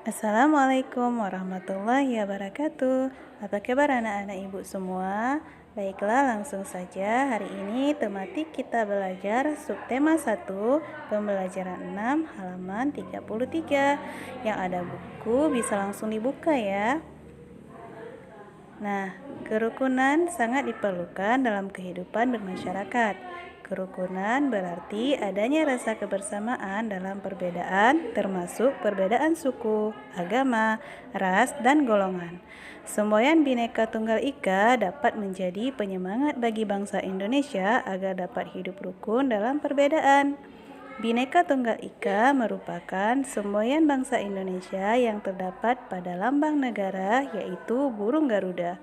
Assalamualaikum warahmatullahi wabarakatuh. Apa kabar anak-anak ibu semua? Baiklah, langsung saja. Hari ini tematik kita belajar subtema 1, pembelajaran 6, halaman 33. Yang ada buku bisa langsung dibuka ya. Nah, kerukunan sangat diperlukan dalam kehidupan bermasyarakat. Kerukunan berarti adanya rasa kebersamaan dalam perbedaan, termasuk perbedaan suku, agama, ras, dan golongan. Semboyan Bhinneka Tunggal Ika dapat menjadi penyemangat bagi bangsa Indonesia agar dapat hidup rukun dalam perbedaan. Bhinneka Tunggal Ika merupakan semboyan bangsa Indonesia yang terdapat pada lambang negara, yaitu burung Garuda.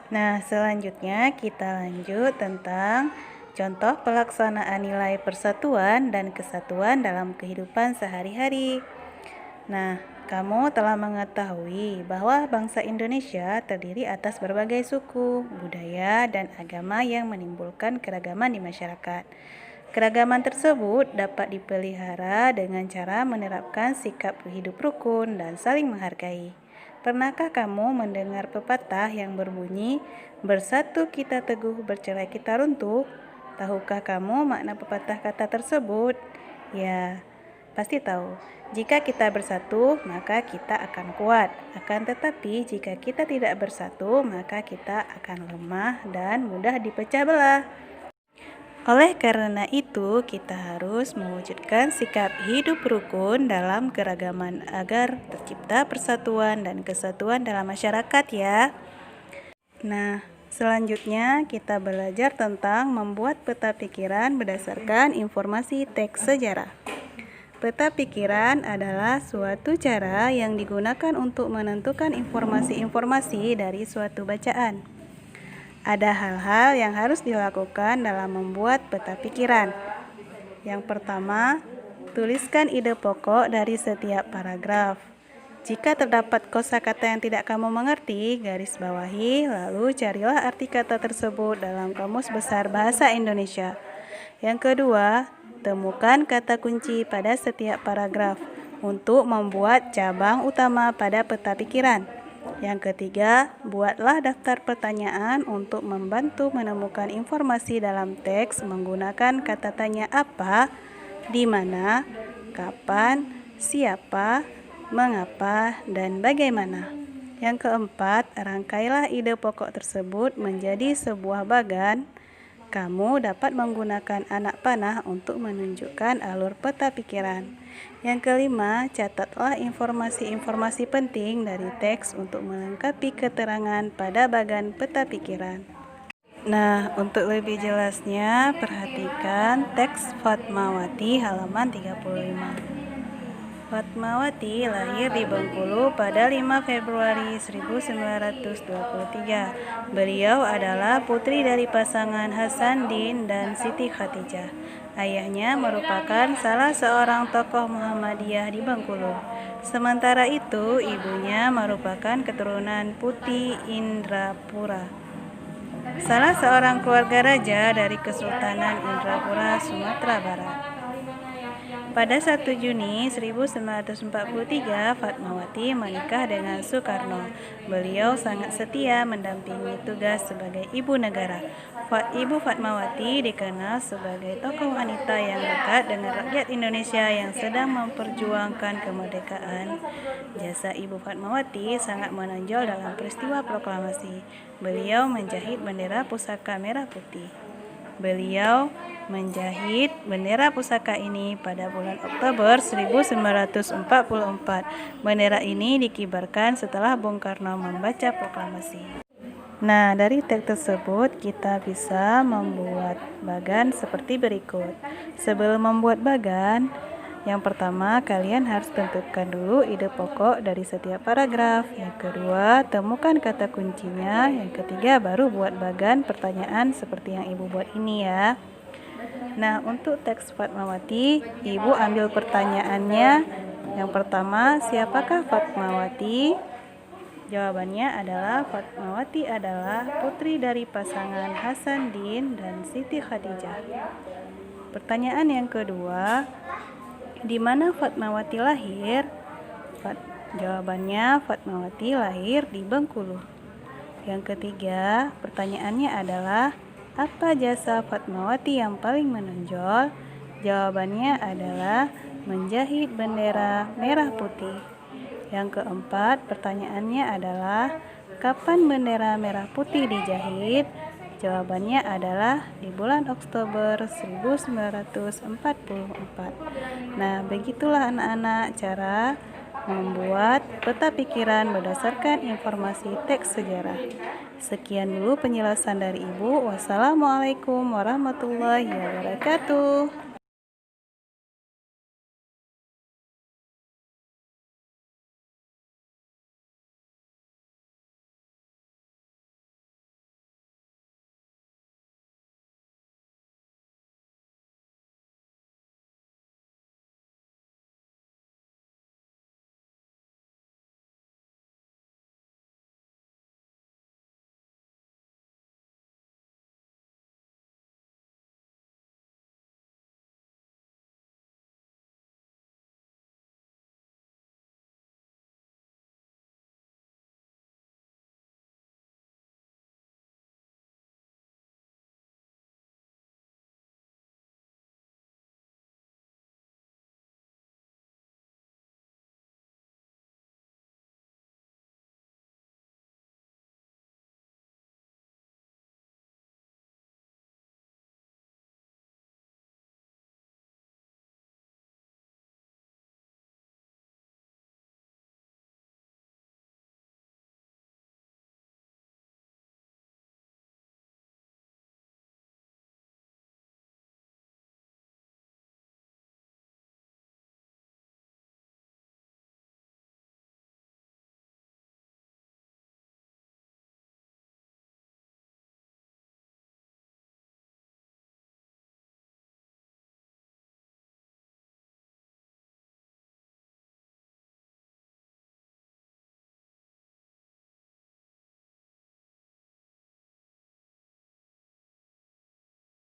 Nah, selanjutnya kita lanjut tentang contoh pelaksanaan nilai persatuan dan kesatuan dalam kehidupan sehari-hari. Nah, kamu telah mengetahui bahwa bangsa Indonesia terdiri atas berbagai suku, budaya, dan agama yang menimbulkan keragaman di masyarakat. Keragaman tersebut dapat dipelihara dengan cara menerapkan sikap hidup rukun dan saling menghargai. Pernahkah kamu mendengar pepatah yang berbunyi, "Bersatu kita teguh, bercerai kita runtuh"? Tahukah kamu makna pepatah kata tersebut? Ya, pasti tahu. Jika kita bersatu, maka kita akan kuat. Akan tetapi, jika kita tidak bersatu, maka kita akan lemah dan mudah dipecah belah. Oleh karena itu, kita harus mewujudkan sikap hidup rukun dalam keragaman agar tercipta persatuan dan kesatuan dalam masyarakat ya. Nah, selanjutnya kita belajar tentang membuat peta pikiran berdasarkan informasi teks sejarah. Peta pikiran adalah suatu cara yang digunakan untuk menentukan informasi-informasi dari suatu bacaan. Ada hal-hal yang harus dilakukan dalam membuat peta pikiran. Yang pertama, tuliskan ide pokok dari setiap paragraf. Jika terdapat kosakata yang tidak kamu mengerti, garis bawahi, lalu carilah arti kata tersebut dalam Kamus Besar Bahasa Indonesia. Yang kedua, temukan kata kunci pada setiap paragraf untuk membuat cabang utama pada peta pikiran. Yang ketiga, buatlah daftar pertanyaan untuk membantu menemukan informasi dalam teks menggunakan kata tanya apa, di mana, kapan, siapa, mengapa, dan bagaimana. Yang keempat, rangkailah ide pokok tersebut menjadi sebuah bagan. Kamu dapat menggunakan anak panah untuk menunjukkan alur peta pikiran. Yang kelima, catatlah informasi-informasi penting dari teks untuk melengkapi keterangan pada bagan peta pikiran. Nah, untuk lebih jelasnya, perhatikan teks Fatmawati halaman 35. Fatmawati lahir di Bengkulu pada 5 Februari 1923. Beliau adalah putri dari pasangan Hasanuddin dan Siti Khadijah. Ayahnya merupakan salah seorang tokoh Muhammadiyah di Bengkulu. Sementara itu, ibunya merupakan keturunan Putih Indrapura, salah seorang keluarga raja dari Kesultanan Indrapura, Sumatera Barat. Pada 1 Juni 1943, Fatmawati menikah dengan Soekarno. Beliau sangat setia mendampingi tugas sebagai ibu negara. Ibu Fatmawati dikenal sebagai tokoh wanita yang dekat dengan rakyat Indonesia yang sedang memperjuangkan kemerdekaan. Jasa Ibu Fatmawati sangat menonjol dalam peristiwa proklamasi. Beliau menjahit bendera pusaka merah putih. Beliau menjahit bendera pusaka ini pada bulan Oktober 1944. Bendera ini dikibarkan setelah Bung Karno membaca proklamasi. Nah, dari teks tersebut kita bisa membuat bagan seperti berikut. Sebelum membuat bagan, yang pertama, kalian harus tentukan dulu ide pokok dari setiap paragraf. Yang kedua, temukan kata kuncinya. Yang ketiga, baru buat bagan pertanyaan seperti yang Ibu buat ini ya. Nah, untuk teks Fatmawati, Ibu ambil pertanyaannya. Yang pertama, siapakah Fatmawati? Jawabannya adalah Fatmawati adalah putri dari pasangan Hasanuddin dan Siti Khadijah. Pertanyaan yang kedua, Di mana Fatmawati lahir? Jawabannya Fatmawati lahir di Bengkulu. Yang ketiga, pertanyaannya adalah apa jasa Fatmawati yang paling menonjol? Jawabannya adalah menjahit bendera merah putih. Yang keempat, pertanyaannya adalah kapan bendera merah putih dijahit? Jawabannya adalah di bulan Oktober 1944. Nah, begitulah anak-anak cara membuat peta pikiran berdasarkan informasi teks sejarah. Sekian dulu penjelasan dari Ibu. Wassalamualaikum warahmatullahi wabarakatuh.